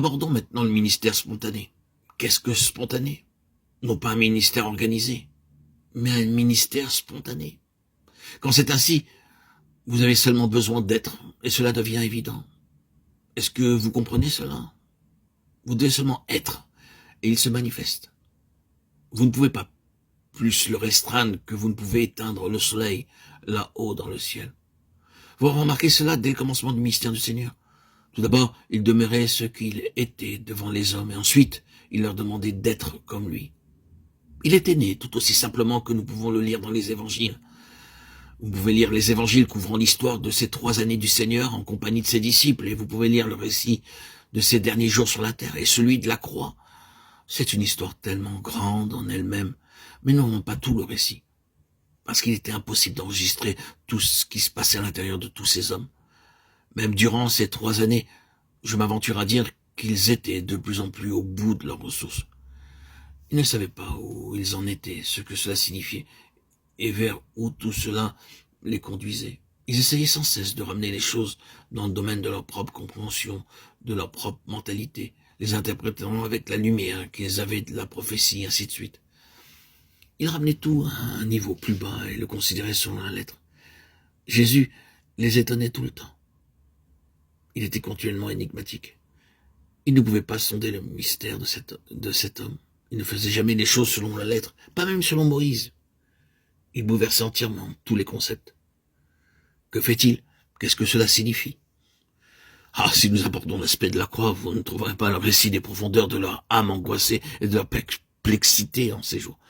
Abordons maintenant le ministère spontané. Qu'est-ce que spontané? Non pas un ministère organisé, mais un ministère spontané. Quand c'est ainsi, vous avez seulement besoin d'être, et cela devient évident. Est-ce que vous comprenez cela? Vous devez seulement être, et il se manifeste. Vous ne pouvez pas plus le restreindre que vous ne pouvez éteindre le soleil là-haut dans le ciel. Vous remarquez cela dès le commencement du mystère du Seigneur. Tout d'abord, il demeurait ce qu'il était devant les hommes, et ensuite, il leur demandait d'être comme lui. Il était né tout aussi simplement que nous pouvons le lire dans les évangiles. Vous pouvez lire les évangiles couvrant l'histoire de ces 3 années du Seigneur en compagnie de ses disciples, et vous pouvez lire le récit de ses derniers jours sur la terre et celui de la croix. C'est une histoire tellement grande en elle-même, mais nous n'avons pas tout le récit, parce qu'il était impossible d'enregistrer tout ce qui se passait à l'intérieur de tous ces hommes. Même durant ces 3 années, je m'aventure à dire qu'ils étaient de plus en plus au bout de leurs ressources. Ils ne savaient pas où ils en étaient, ce que cela signifiait, et vers où tout cela les conduisait. Ils essayaient sans cesse de ramener les choses dans le domaine de leur propre compréhension, de leur propre mentalité, les interprétant avec la lumière qu'ils avaient de la prophétie, ainsi de suite. Ils ramenaient tout à un niveau plus bas et le considéraient selon la lettre. Jésus les étonnait tout le temps. Il était continuellement énigmatique. Il ne pouvait pas sonder le mystère de cet homme. Il ne faisait jamais les choses selon la lettre, pas même selon Moïse. Il bouleversait entièrement tous les concepts. Que fait-il? Qu'est-ce que cela signifie? Ah, si nous abordons l'aspect de la croix, vous ne trouverez pas le récit des profondeurs de leur âme angoissée et de leur perplexité en ces jours.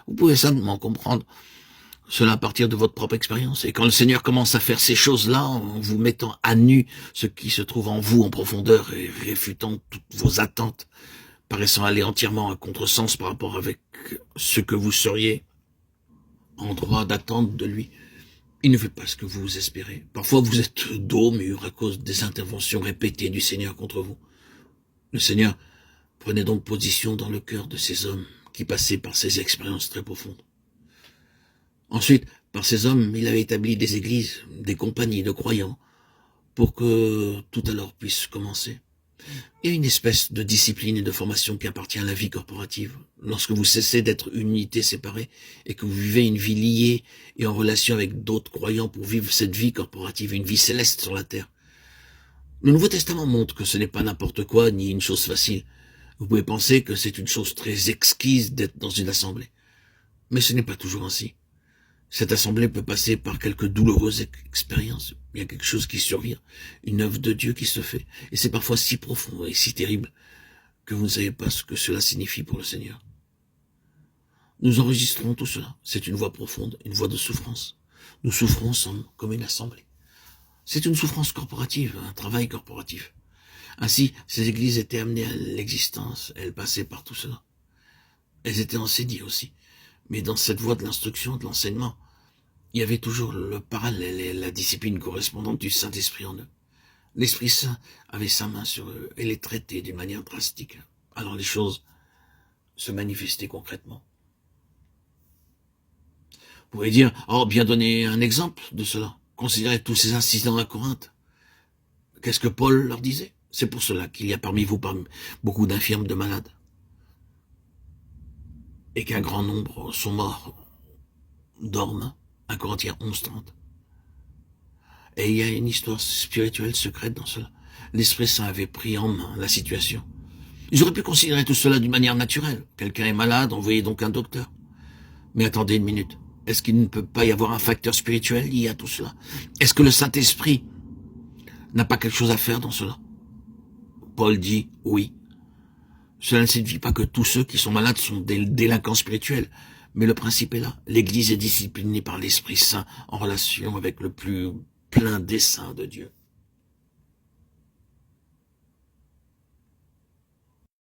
Vous pouvez simplement comprendre cela à partir de votre propre expérience. Et quand le Seigneur commence à faire ces choses-là, en vous mettant à nu ce qui se trouve en vous en profondeur et réfutant toutes vos attentes, paraissant aller entièrement à contresens par rapport avec ce que vous seriez en droit d'attendre de lui, il ne fait pas ce que vous espérez. Parfois vous êtes dos au mur à cause des interventions répétées du Seigneur contre vous. Le Seigneur prenait donc position dans le cœur de ces hommes qui passaient par ces expériences très profondes. Ensuite, par ces hommes, il avait établi des églises, des compagnies de croyants, pour que tout alors puisse commencer. Il y a une espèce de discipline et de formation qui appartient à la vie corporative. Lorsque vous cessez d'être une unité séparée et que vous vivez une vie liée et en relation avec d'autres croyants pour vivre cette vie corporative, une vie céleste sur la terre. Le Nouveau Testament montre que ce n'est pas n'importe quoi ni une chose facile. Vous pouvez penser que c'est une chose très exquise d'être dans une assemblée. Mais ce n'est pas toujours ainsi. Cette assemblée peut passer par quelques douloureuses expériences. Il y a quelque chose qui survient, une œuvre de Dieu qui se fait. Et c'est parfois si profond et si terrible que vous ne savez pas ce que cela signifie pour le Seigneur. Nous enregistrons tout cela. C'est une voix profonde, une voix de souffrance. Nous souffrons ensemble comme une assemblée. C'est une souffrance corporative, un travail corporatif. Ainsi, ces églises étaient amenées à l'existence. Elles passaient par tout cela. Elles étaient enseignées aussi. Mais dans cette voie de l'instruction, de l'enseignement, il y avait toujours le parallèle et la discipline correspondante du Saint-Esprit en eux. L'Esprit Saint avait sa main sur eux et les traitait d'une manière drastique. Alors les choses se manifestaient concrètement. Vous pourriez dire, bien donner un exemple de cela. Considérez tous ces incidents à Corinthe. Qu'est-ce que Paul leur disait? C'est pour cela qu'il y a parmi vous beaucoup d'infirmes, de malades. Et qu'un grand nombre sont morts, dorment, 1 Corinthiens 11:30. Et il y a une histoire spirituelle secrète dans cela. L'Esprit Saint avait pris en main la situation. Ils auraient pu considérer tout cela d'une manière naturelle. Quelqu'un est malade, envoyez donc un docteur. Mais attendez une minute. Est-ce qu'il ne peut pas y avoir un facteur spirituel lié à tout cela? Est-ce que le Saint-Esprit n'a pas quelque chose à faire dans cela? Paul dit oui. Cela ne signifie pas que tous ceux qui sont malades sont des délinquants spirituels, mais le principe est là. L'Église est disciplinée par l'Esprit Saint en relation avec le plus plein dessein de Dieu.